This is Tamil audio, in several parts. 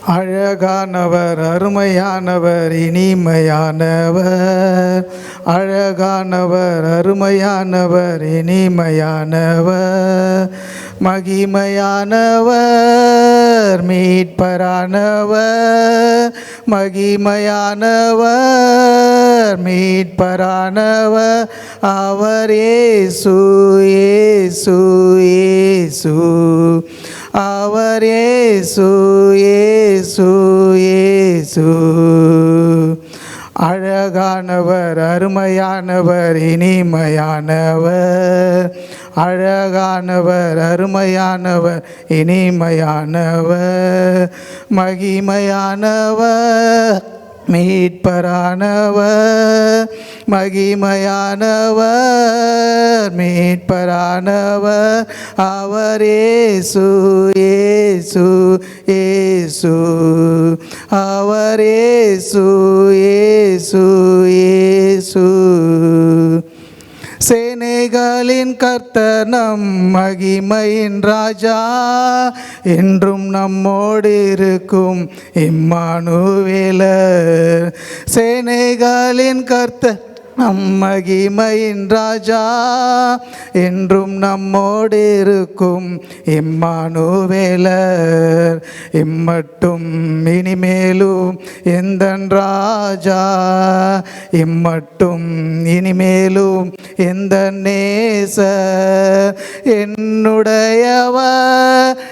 அழகானவர், அருமையானவர், இனிமையானவர். அழகானவர், அருமையானவர், இனிமையானவர். மகிமையானவர், மீட்பரானவர். மகிமையானவர், மீட்பரானவர். அவர் இயேசு, இயேசு, இயேசு. அவர் இயேசு, இயேசு, இயேசு. அழகானவர், அருமையானவர், இனிமையானவர். அழகானவர், அருமையானவர், இனிமையானவர். மகிமையானவர், மீட்பரானவர். மகிமையானவர், மீட்பரானவர். அவர் இயேசு, இயேசு, இயேசு. அவர் இயேசு, இயேசு, இயேசு. சேனைகளின் கர்த்தர் நம் மகிமையின் ராஜா, என்றும் நம்மோடு இருக்கும் இம்மானுவேலர். சேனைகளின் கர்த்தர் நம் மகிமையின் ராஜா, என்றும் நம்மோடு இருக்கும் இம்மானுவேலர். இம்மட்டும் இனிமேலும் எந்தன் ராஜா, இம்மட்டும் இனிமேலும் எந்த நேசர். என்னுடையவர்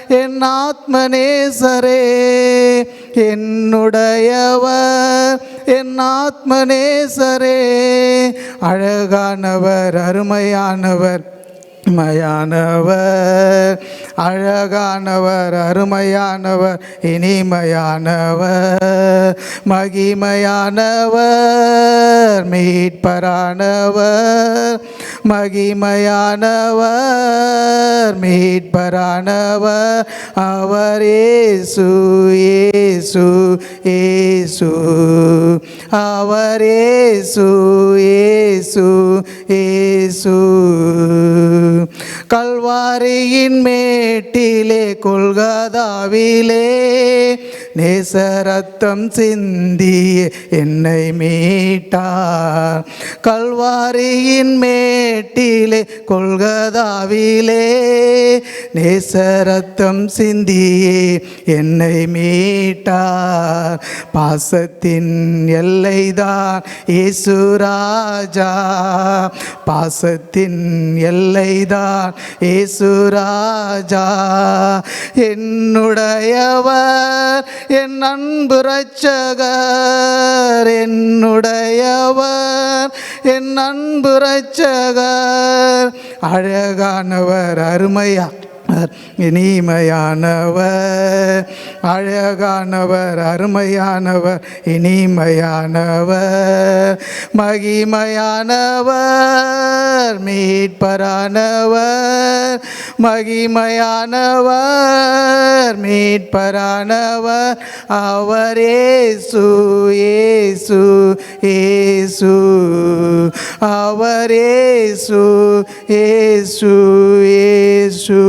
என் ஆத்மநேசரே, என்னுடையவர் என் ஆத்மநேசரே. அழகானவர், அருமையானவர், இனிமையானவர். அழகானவர், அருமையானவர், இனிமையானவர். மகிமையானவர், மீட்பரானவர். மகிமையானவர், மீட்பரானவர். அவர் இயேசு, இயேசு, இயேசு. அவர் இயேசு, இயேசு, இயேசு. கல்வாரியின் மேட்டிலே, கொல்கதாவிலே நேசரத்தம் சிந்திய என்னை மீட்டார். கல்வாரியின் மேட்டிலே, கொல்கதாவிலே நேசரத்தம் சிந்திய என்னை மீட்டார். பாசத்தின் எல்லைதான் இயேசு ராஜா, பாசத்தின் எல்லைதான் இயேசு ராஜா. என்னுடையவர் என் அன்பு இரட்சகர், என்னுடையவர் என் அன்பு இரட்சகர். அழகானவர், அருமையா இனிமையானவர். அழகானவர், அருமையானவர், இனிமையானவர். மகிமையானவர், மீட்பரானவர். மகிமையானவர், மீட்பரானவர். அவர் இயேசு, இயேசு, இயேசு. அவர் இயேசு, இயேசு, இயேசு.